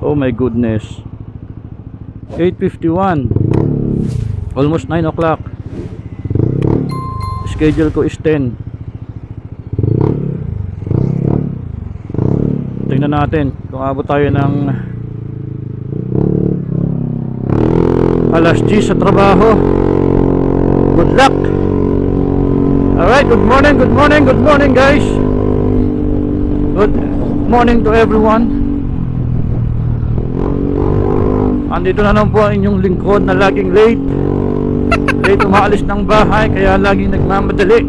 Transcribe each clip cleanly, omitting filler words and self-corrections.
Oh my goodness. 8:51. Almost 9 o'clock. Schedule ko is 10. Tingnan natin kung abot tayo ng alas 10 sa trabaho. Good luck. Alright, good morning guys. Good morning to everyone. Andito na naman po ang inyong lingkod na laging late umaalis ng bahay, kaya laging nagmamadali.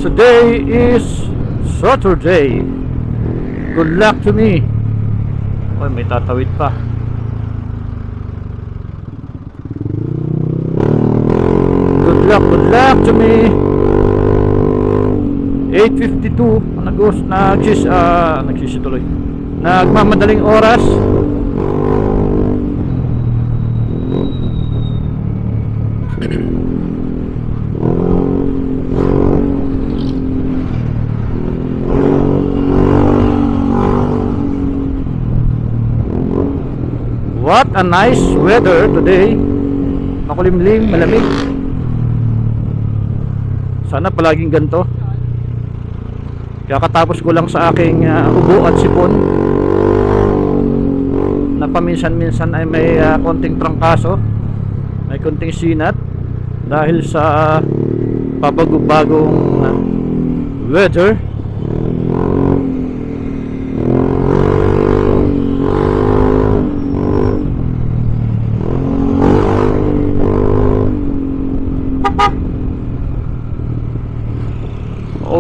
Today is Saturday. Good luck to me. Uy, may tatawid pa. Good luck to me. 8:52 nagsisituloy. Nagmamadaling oras. What a nice weather today. Makulimlim, malamig. Sana palaging ganito. Kakatapos ko lang sa aking ubo at sipon na paminsan-minsan ay may konting trangkaso, may konting sinat dahil sa pabago-bagong weather.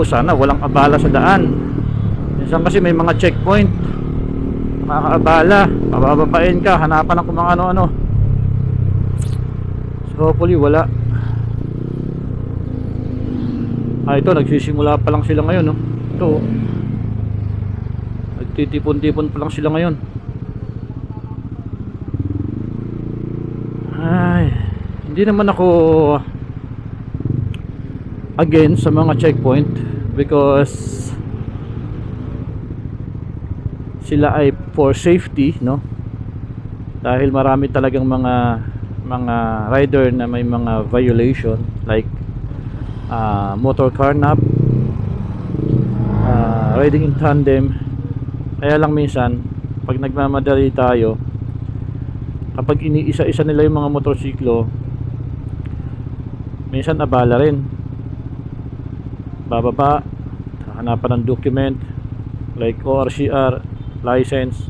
Sana walang abala sa daan. Minsan kasi may mga checkpoint, makakaabala, pabababain ka, hanapan ako mga ano-ano. So hopefully wala. Ito nagsisimula pa lang sila ngayon, no? Ito nagtitipon-tipon pa lang sila ngayon. Ay, hindi naman ako against sa mga checkpoint, because sila ay for safety, no? Dahil marami talagang mga rider na may mga violation like motor carnap, riding in tandem. Kaya lang minsan pag nagmamadali tayo, kapag iniisa-isa nila yung mga motorsiklo, minsan abala rin. Bababa, hanapan ng document like ORCR, license.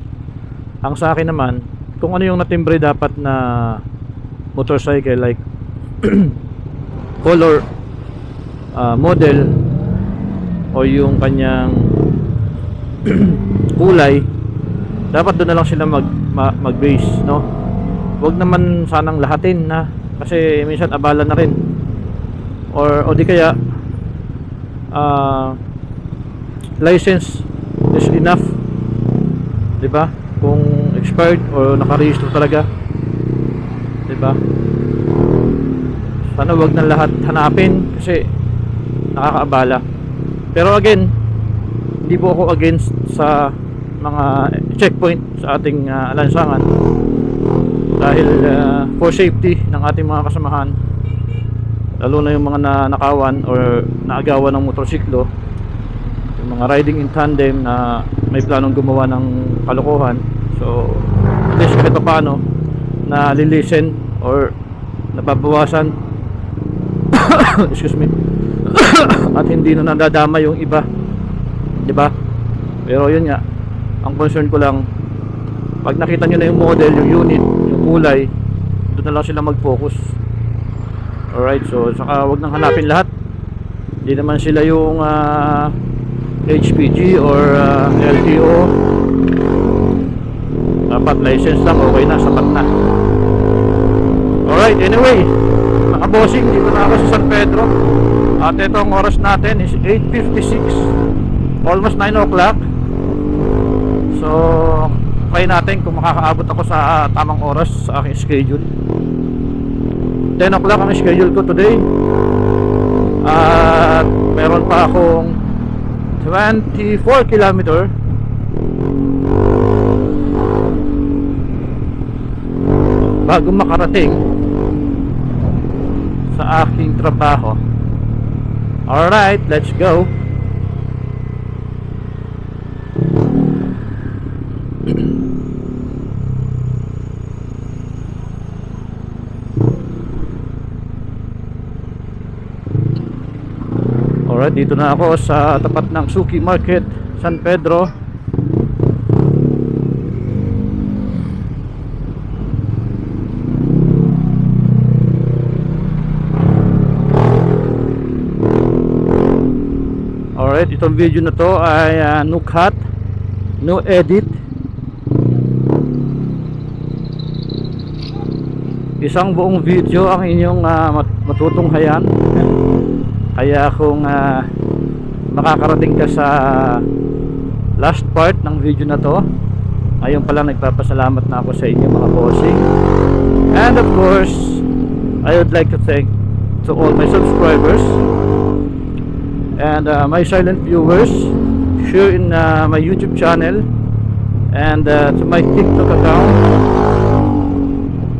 Ang sa akin naman, kung ano yung natimbre dapat na motorcycle, like color, model, o yung kanyang kulay, dapat doon na lang sila mag-base, no? Huwag naman sanang lahatin na, kasi minsan abala na rin, o di kaya license is enough, di ba? Kung expired o nakarehistro talaga, di ba? Sana wag na lahat hanapin kasi nakakaabala. Pero again, hindi po ako against sa mga checkpoint sa ating lansangan, dahil for safety ng ating mga kasamahan, lalo na yung mga nanakawan or naagawan ng motorsiklo, yung mga riding in tandem na may planong gumawa ng kalokohan. So at least kahit paano na lilisen or nababawasan excuse me at hindi na nadadama yung iba, di ba? Pero yun nga, ang concern ko lang, pag nakita nyo na yung model, yung unit, yung kulay, doon na lang sila mag-focus. Alright, so saka wag nang hanapin lahat. Hindi naman sila yung HPG or LTO. Dapat license lang, okay na, sapat na. Alright, anyway, mga bossing, dito na ako sa San Pedro. At ito ang oras natin is 8:56, almost 9 o'clock. So try natin kung makakaabot ako sa tamang oras sa aking schedule. 10 o'clock ang schedule ko today. At meron pa akong 24 kilometer. Bago makarating sa aking trabaho. Alright, let's go. Alright, dito na ako sa tapat ng Suki Market, San Pedro. Alright, itong video na to ay no cut, no edit. Isang buong video ang inyong matutunghayan. Kaya kung makakarating ka sa last part ng video na to, ayun pala, nagpapasalamat na ako sa inyo mga bossing. And of course, I would like to thank to all my subscribers and my silent viewers here in my YouTube channel, and to my TikTok account,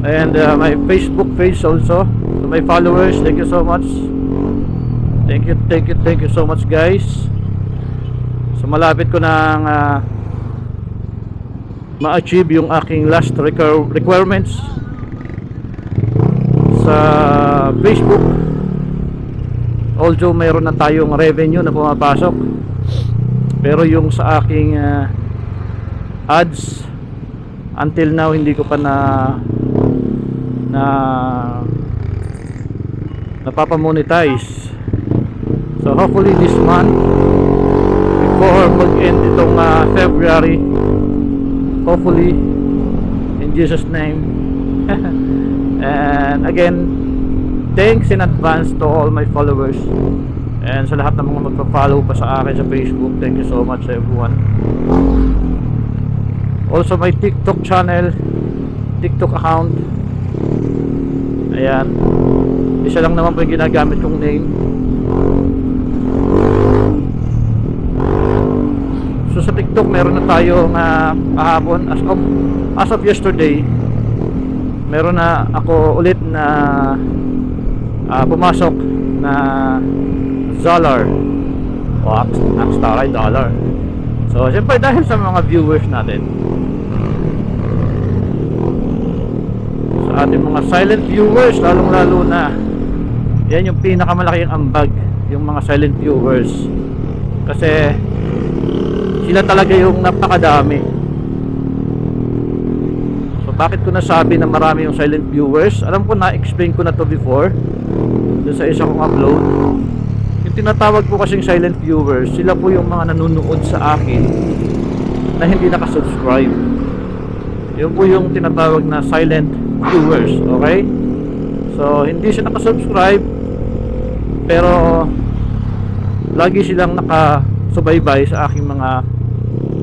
and my Facebook page also. To my followers, thank you so much. Thank you so much guys. So malapit ko nang ma-achieve yung aking last requirements sa Facebook. Although mayroon na tayong revenue na pumapasok, pero yung sa aking ads until now hindi ko pa napapamonetize. So hopefully this month, before mag-end itong February, hopefully, in Jesus name. And again, thanks in advance to all my followers, and sa lahat ng mga magpa-follow pa sa akin sa Facebook. Thank you so much everyone. Also my TikTok channel, TikTok account, ayan, isa lang naman po yung ginagamit kong name. So sa TikTok meron na tayong kahapon, as of yesterday, meron na ako ulit na pumasok na dollar o Akstar ay dollar. So siyempre dahil sa mga viewers natin, sa ating mga silent viewers, lalong lalo na yan yung pinakamalaking ambag, yung mga silent viewers, kasi sila talaga yung napakadami. So bakit ko nasabi na marami yung silent viewers? Alam ko, na-explain ko na to before doon sa isa kong upload. Yung tinatawag ko kasing silent viewers, sila po yung mga nanonood sa akin na hindi nakasubscribe. Yun po yung tinatawag na silent viewers, okay? So hindi siya nakasubscribe, pero lagi silang nakasubaybay sa aking mga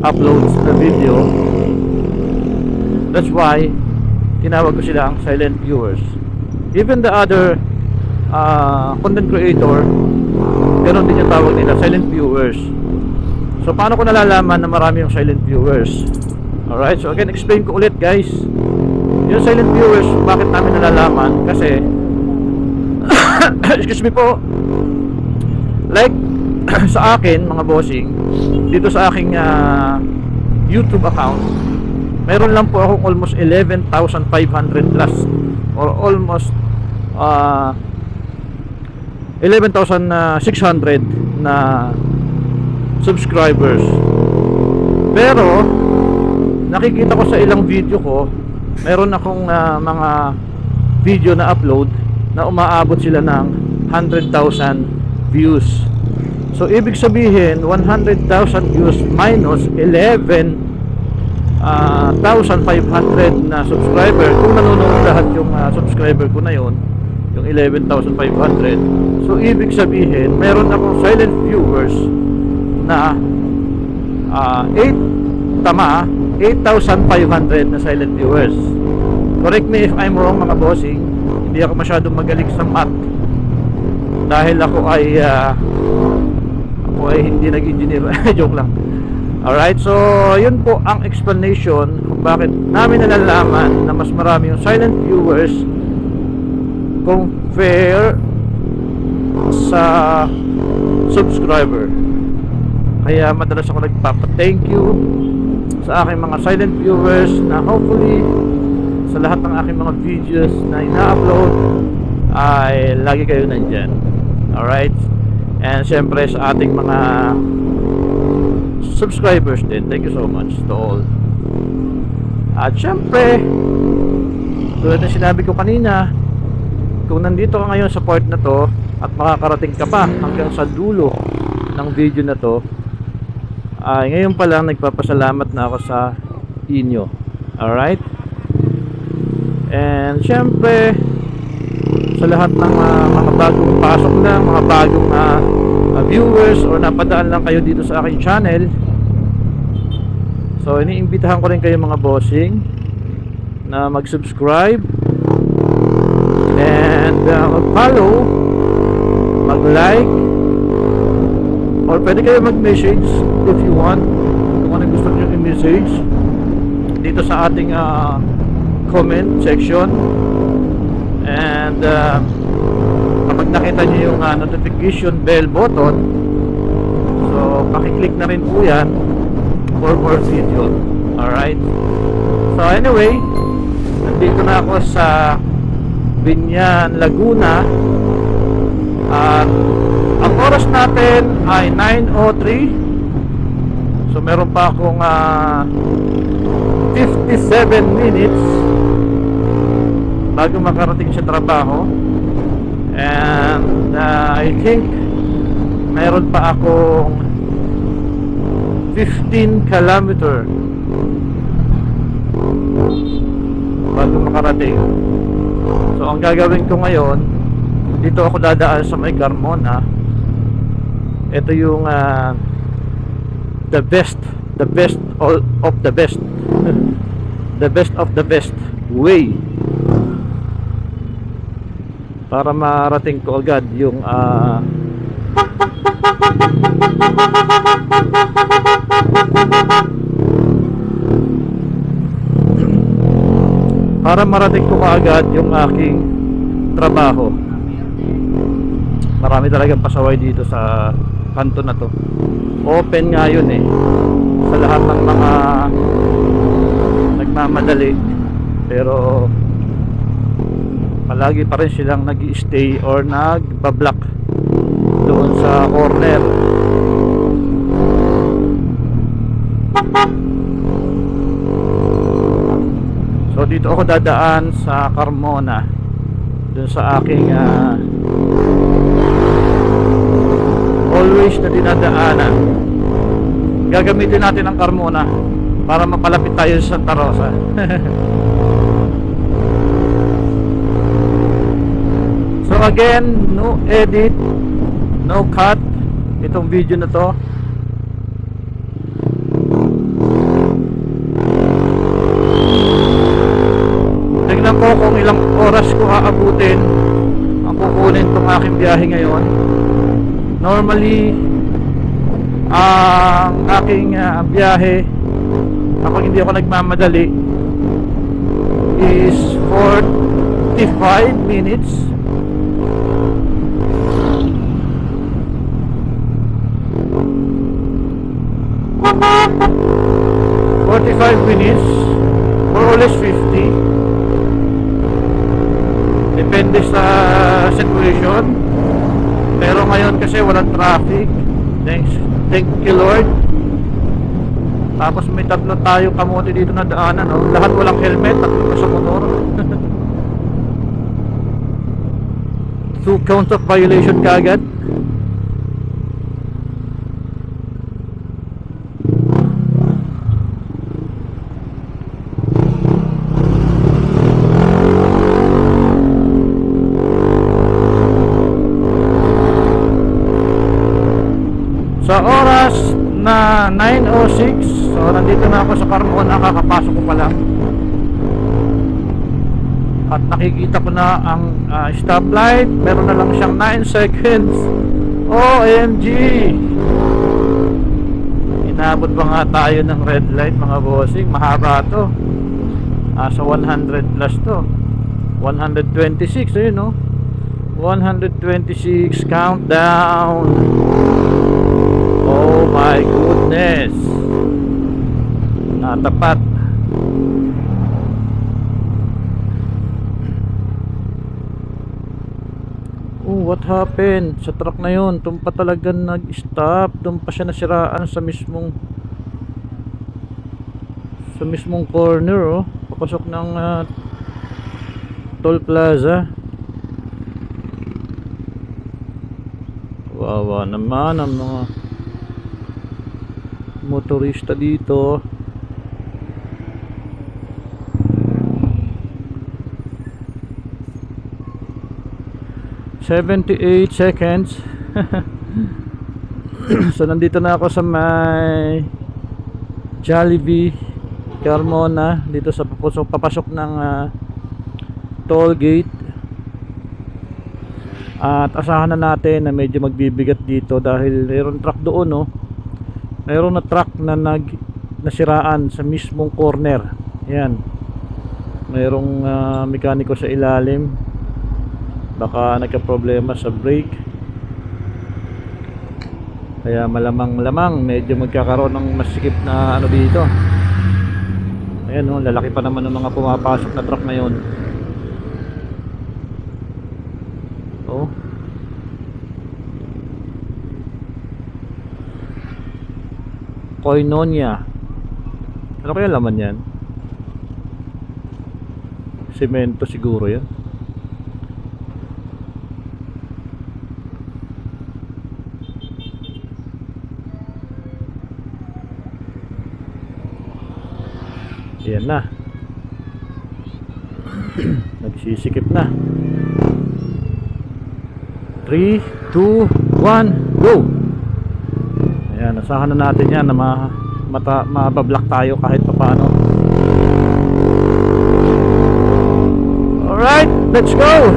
uploads na video. That's why tinawag ko silang silent viewers. Even the other content creator, ganun din yung tawag nila, silent viewers. So paano ko nalalaman na marami yung silent viewers? Alright, so again, explain ko ulit guys. Yung silent viewers, bakit namin nalalaman? Kasi excuse me po, like sa akin mga bossing, dito sa aking YouTube account, meron lang po akong almost 11,500 plus, or almost 11,600 na subscribers. Pero nakikita ko sa ilang video ko, meron akong mga video na upload na umaabot sila ng 100,000 views. So ibig sabihin 100,000 views minus 11,500 na subscriber, kung nanonood lahat yung subscriber ko na yon, yung 11,500, so ibig sabihin meron akong silent viewers na 8,500 na silent viewers. Correct me if I'm wrong mga bossing, hindi ako masyadong magaling sa math dahil ako ay ako ay hindi nag-engineer. Joke lang. Alright, so yun po ang explanation kung bakit namin nalalaman na mas marami yung silent viewers compare sa subscriber. Kaya madalas ako nagpapa-thank you sa aking mga silent viewers na hopefully sa lahat ng aking mga videos na ina-upload ay lagi kayo nandyan. Alright, and syempre sa ating mga subscribers din, thank you so much to all. At syempre, tulad ng sinabi ko kanina, kung nandito ka ngayon sa part na to at makakarating ka pa hanggang sa dulo ng video na to, ay ngayon pa lang nagpapasalamat na ako sa inyo. Alright, and syempre sa lahat ng mga bagong pasok lang, mga bagong viewers or napadaan lang kayo dito sa aking channel, so iniimbitahan ko rin kayo mga bossing na mag-subscribe and mag-follow, mag-like, or pwede kayo mag-message if you want, kung ano gusto nyo i-message dito sa ating comment section. And kapag nakita nyo yung notification bell button, so pakiclick na rin po yan for more video. Alright, so anyway, nandito na ako sa Binyan, Laguna, at ang oras natin ay 9:03. So meron pa akong 57 minutes bago makarating sa trabaho. And I think meron pa akong 15 kilometer bago makarating. So ang gagawin ko ngayon, dito ako dadaan sa may Carmona. Ito yung the best of the best the best of the best way para marating ko agad yung para marating ko kaagad yung aking trabaho. Marami talagang pasaway dito sa kanto na to. Open nga yun sa lahat ng mga nagmamadali, pero palagi pa rin silang nag-i-stay or nagba-block doon sa corner. So dito ako dadaan sa Carmona, doon sa aking always na dinadaanan. Gagamitin natin ang Carmona para mapalapit tayo sa Santa Rosa. So again, no edit, no cut itong video na to. Tignan ko kung ilang oras ko aabutin ang kukunin tong aking biyahe ngayon. Normally ang aking biyahe kapag hindi ako nagmamadali is 45 minutes. More or less 50, depende sa situation. Pero ngayon kasi walang traffic, thank you Lord. Tapos may tatlo tayo kamote dito na daanan, lahat walang helmet, tatlo sa motor. 2 counts of violation kaagad. Sa oras na 9:06, so nandito na ako sa Carmona, kakapasok ko pa lang. At nakikita ko na ang stoplight, meron na lang siyang 9 seconds. OMG! inabot pa nga tayo ng red light mga bossing. Mahaba to. Sa 100 plus to. 126, ayun no. 126 countdown. Oh my goodness. Natapat. Oh, what happened? Sa truck na yun, doon pa talaga nag-stop. Doon pa siya nasiraan sa mismong corner, oh. Papasok ng toll plaza. Wawa naman ang mga motorista dito. "78 seconds." So nandito na ako sa may Jollibee Carmona, dito sa papasok ng toll gate. At asahan na natin na medyo magbibigat dito dahil mayroong truck doon, no. Mayroong na truck na nasiraan sa mismong corner. Yan. Mayroong mekaniko sa ilalim. Baka nagka-problema sa brake. Kaya malamang medyo magkakaroon ng masikip na ano dito. Ayan, no, lalaki pa naman ng mga pumapasok na truck na yun. Oh. Koinonia. Ano kaya laman yan? Semento siguro yan. Ayan na. Nagsisikip na. 3, 2, 1, go! Ayan, nasahan na natin yan na mabablock tayo kahit papaano. Alright, let's go!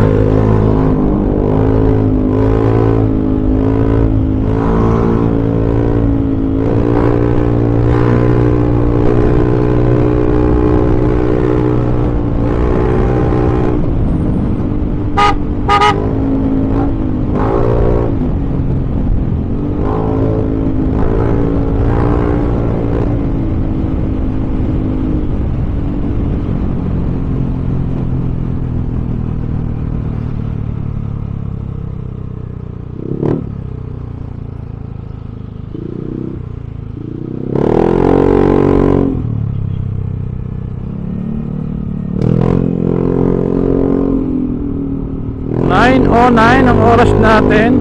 O 9 ang oras natin.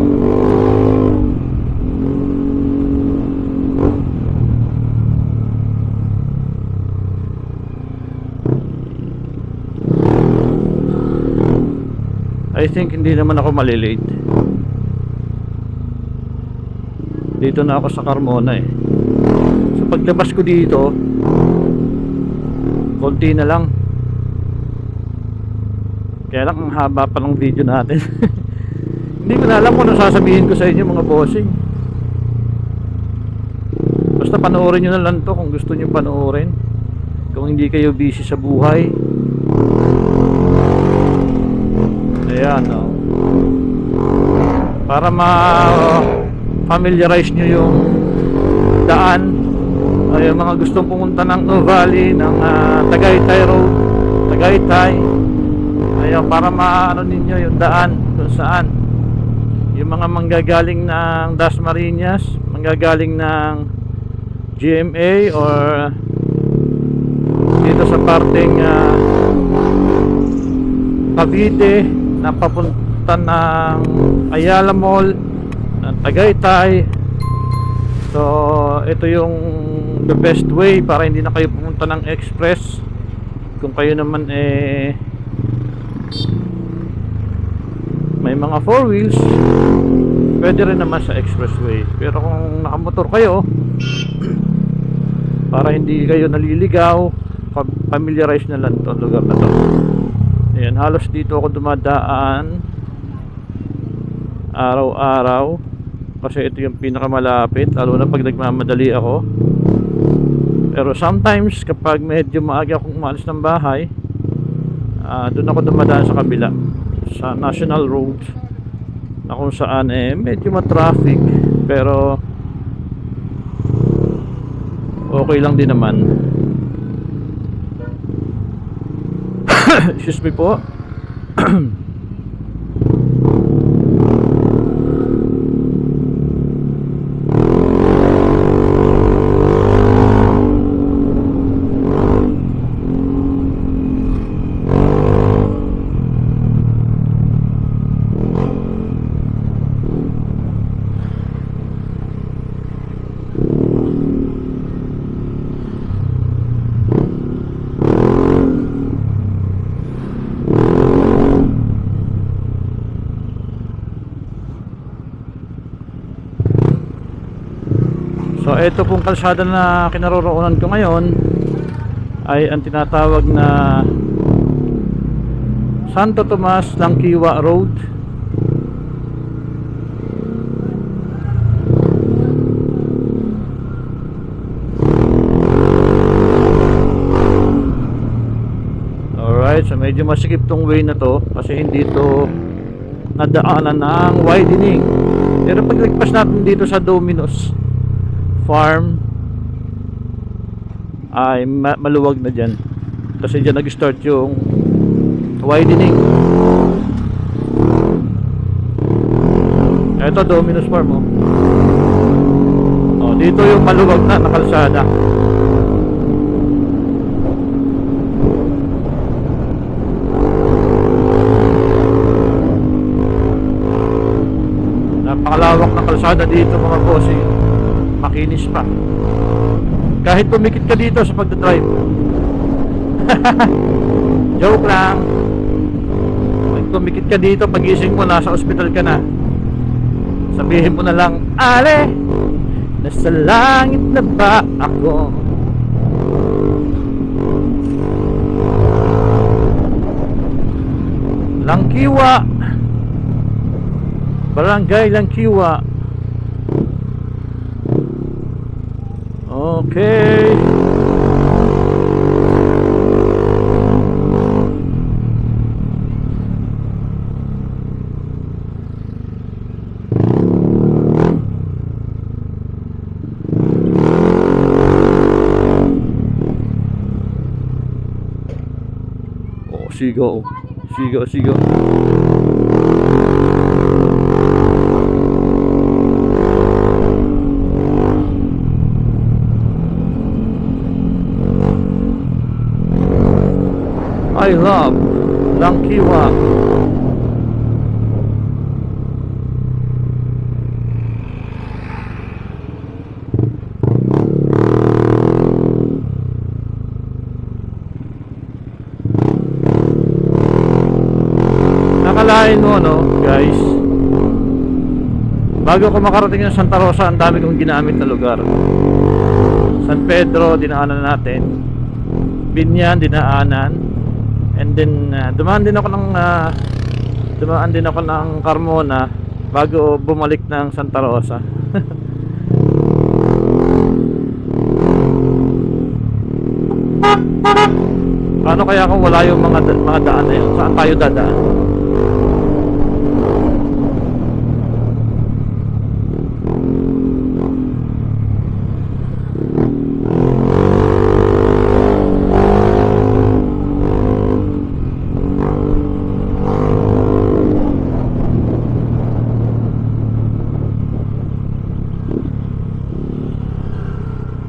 I think hindi naman ako malilate. Dito na ako sa Carmona eh. So paglabas ko dito, konti na lang. Kaya lang ang haba pa ng video natin. Hindi ko na alam kung ano sasabihin ko sa inyo mga bossing. Basta panoorin nyo na lang to kung gusto nyo panoorin. Kung hindi kayo busy sa buhay. Ayan, no. Para ma-familiarize nyo yung daan. Ay, yung mga gustong pumunta ng Nuvali, ng Tagaytay Road, Tagaytay. Ayun, para maano ninyo yung daan kung saan yung mga manggagaling ng Dasmariñas, manggagaling ng GMA or dito sa parteng Cavite na papunta ng Ayala Mall, ng Tagaytay. So ito yung the best way para hindi na kayo pumunta ng express. Kung kayo naman may mga 4 wheels, pwede rin naman sa expressway. Pero kung nakamotor kayo, para hindi kayo naliligaw, familiarize na lang to lugar na to. Ayan, halos dito ako dumadaan araw-araw. kasi ito yung pinakamalapit, lalo na pag nagmamadali ako. Pero sometimes kapag medyo maaga akong umalis ng bahay, doon ako dumadaan sa kabila, sa National Road, na kung saan medyo ma-traffic, pero okay lang din naman. Excuse me po. So ito pong kalsada na kinaroroonan ko ngayon ay ang tinatawag na Santo Tomas Langkiwa Road. Alright, so medyo masikip tong way na to kasi hindi to nadaanan ng widening. Pero paglagpas natin dito sa Domino's Farm ay maluwag na dyan kasi dyan nag-start yung widening. Ito Domino's Farm dito yung maluwag na kalsada. Napakalawak na kalsada dito mga bossing, makinis pa kahit pumikit ka dito sa pagdadrive. Joke lang. Pag pumikit ka dito, pagising mo nasa ospital ka na, sabihin mo na lang, ale, nasa langit na ba ako? Langkiwa, Barangay Langkiwa. Okay. Sigaw. Sigaw. I love Langkiwa. Nakalain mo guys, bago ko makarating ng Santa Rosa, ang dami kong ginamit na lugar. San Pedro dinaanan natin, Binyan dinaanan, and then dumaan din ako ng Carmona bago bumalik ng Santa Rosa. Paano kaya kung wala yung mga daan na yun? Saan tayo dadaan?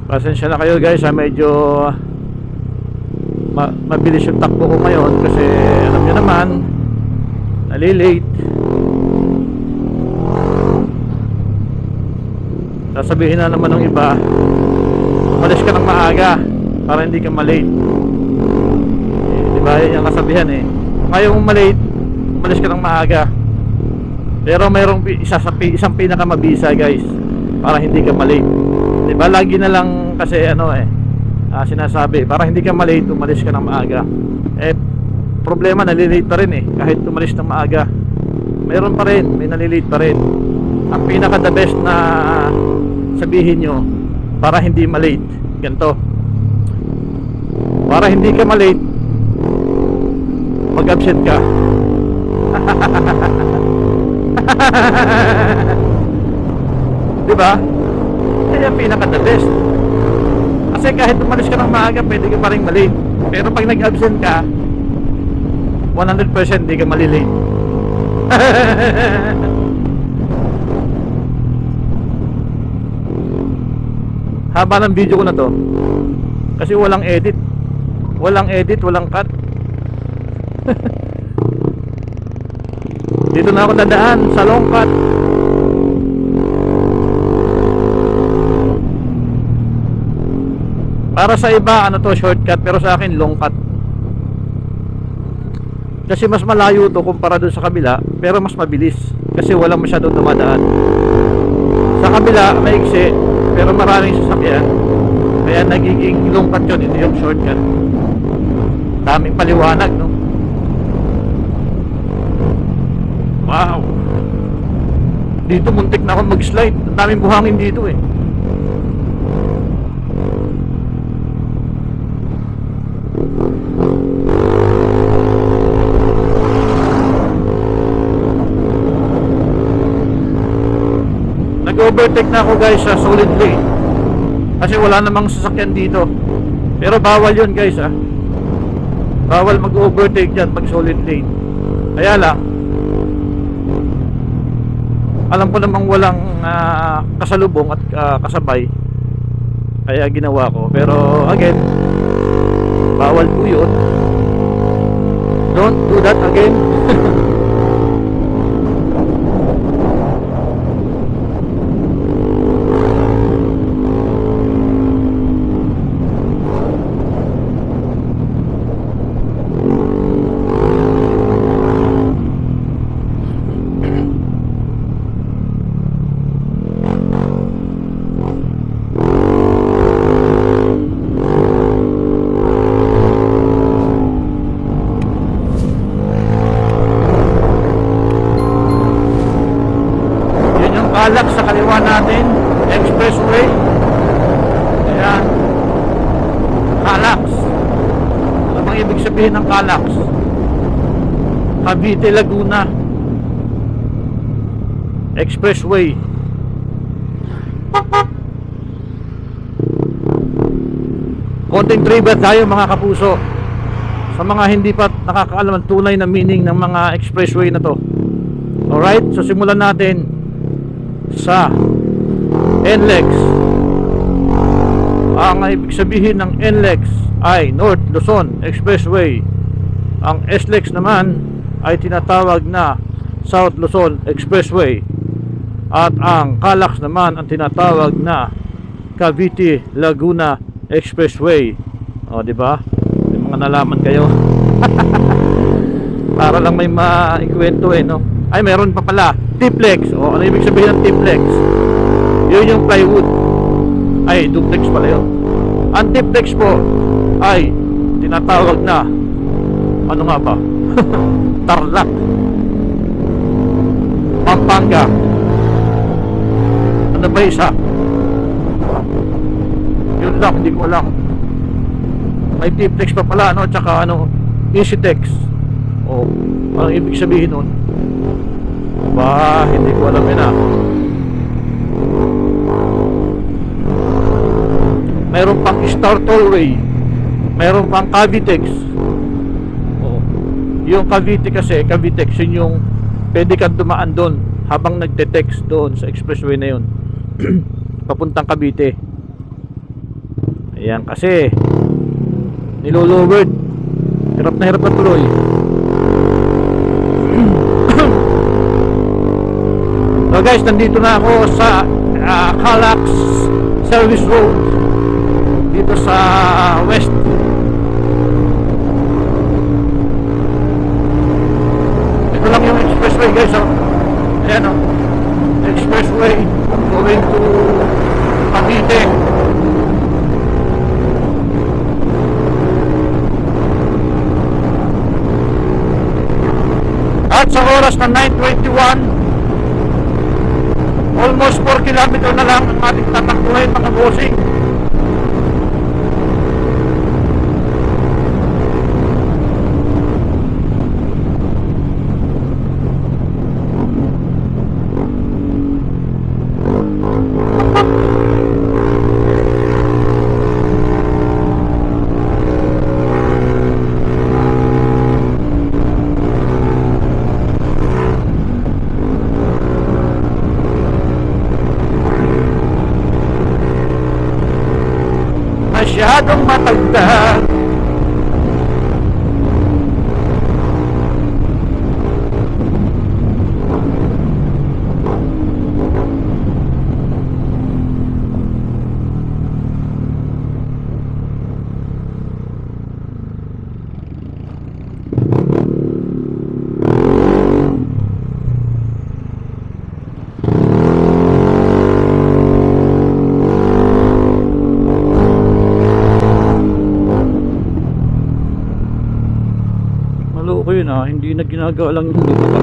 Pasensya na kayo guys, medyo mabilis yung takbo ko ngayon kasi alam nyo naman, nalilate. Sasabihin na naman ng iba, umalis ka ng maaga para hindi ka malate. Diba yun yung kasabihan kung ayaw mong malate, umalis ka ng maaga. Pero mayroong isang pinakamabisa guys para hindi ka malate. Diba lagi na lang kasi sinasabi para hindi ka malate, umalis ka ng maaga. Problema nalilate pa rin kahit umalis ng maaga. Mayroon pa rin, may nalilate pa rin. Ang pinaka the best na sabihin nyo para hindi malate, ganito: para hindi ka malate, mag-absent ka. Diba? Kaya pinaka the best. Kasi kahit umalis ka ng maaga, pwede ka pa rin malate. Pero pag nag-absent ka, 100% di ka malilate. Haba ng video ko na to kasi walang edit, walang cut. Dito na ako dadaan sa long cut. Para sa iba ano to, shortcut, pero sa akin long cut. Kasi mas malayo to kumpara dun sa kabila, pero mas mabilis kasi walang masyadong dumadaan. Sa kabila maiksi, pero maraming sasakyan, kaya nagiging long cut yun, hindi yung shortcut. Daming paliwanag, no? Wow! Dito muntik na ako mag-slide. Ang daming buhangin dito eh. Nag-overtake na ako guys sa solid lane kasi wala namang sasakyan dito. Pero bawal yun guys ah. Bawal mag-overtake dyan pag solid lane. Kaya lang, alam ko namang walang kasalubong at kasabay, kaya ginawa ko. Pero again, bawal po yun. Don't do that again. Kalak sa kaliwa natin, expressway. Ayan, Calax. Ano bang ibig sabihin ng Calax? Cavite, Laguna expressway. Konting trivia tayo mga kapuso, sa mga hindi pa nakakaalam ang tunay na meaning ng mga expressway na to. Alright, so simulan natin sa NLEX. Ang ibig sabihin ng NLEX ay North Luzon Expressway. Ang SLEX naman ay tinatawag na South Luzon Expressway. At ang CALAX naman ang tinatawag na Cavite Laguna Expressway. O, di ba? May mga nalaman kayo. Para lang may maikwento eh, no? Ay, meron pa pala, T-Flex. O, ano ibig sabihin ng T-Flex? Yun yung plywood. Ay, duplex pala yun. Ang T-Flex po ay tinatawag na, ano nga ba? Tarlac, Pampanga. Ano ba isa? Yun lang, hindi ko alam. May T-Flex pa pala, ano? Tsaka ano, EasyTex. O, anong ibig sabihin nun? Ba, hindi ko alam yun ah. Mayroon pang Star Tollway, mayroon pang Cavitex. Oh, yung Cavite kasi, Cavitex, yun yung pwede kang dumaan doon habang nagte-text doon sa expressway na yun. Papuntang Cavite. Ayan, kasi nilolowered, hirap na tuloy. So guys, nandito na ako sa Calax Service Road dito sa West. Ito lang yung expressway guys, oh. Ayan, oh. Expressway going to Cavite. At sa oras na 9:21, Almost 4 kilometer na lang ang ating tatakbuhin mga bossing. Masyadong matagdag. Maloko yun hindi na ginagawa lang yung lupa pa.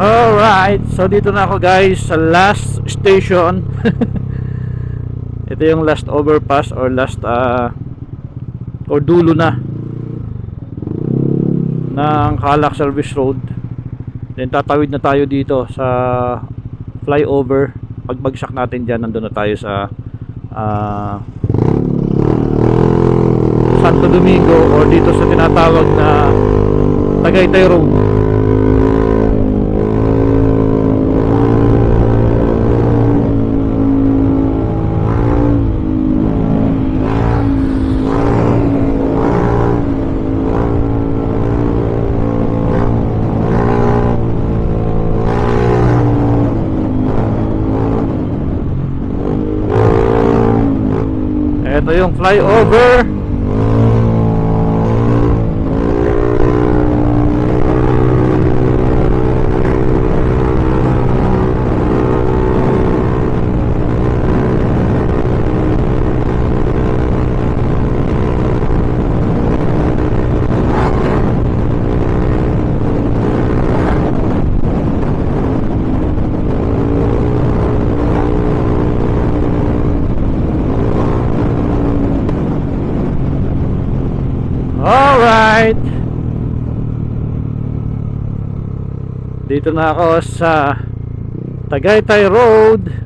Alright, so dito na ako guys sa last station. Ito yung last overpass or last or dulo na ng Calac Service Road. Then tatawid na tayo dito sa flyover. Pagbagsak natin dyan, nandun na tayo sa Santo Domingo or dito sa tinatawag na Tagaytay Road. Ito yung flyover. Alright, dito na ako sa Tagaytay Road.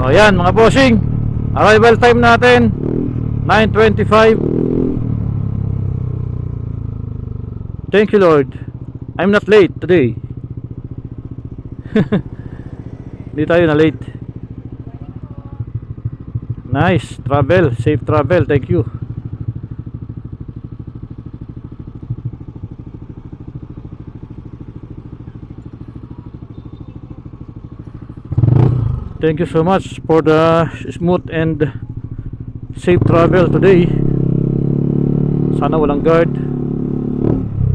O yan mga bossing, arrival time natin 9:25. Thank you Lord, I'm not late today. Hindi tayo na late. Nice travel, safe travel, thank you. Thank you so much for the smooth and safe travel today. Sana walang guard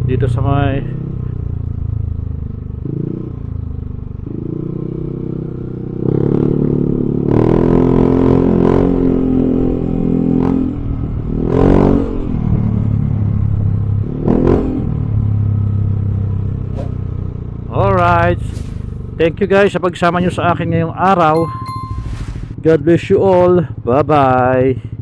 dito sa may Alright, thank you guys sa pagsama nyo sa akin ngayong araw. God bless you all. Bye bye.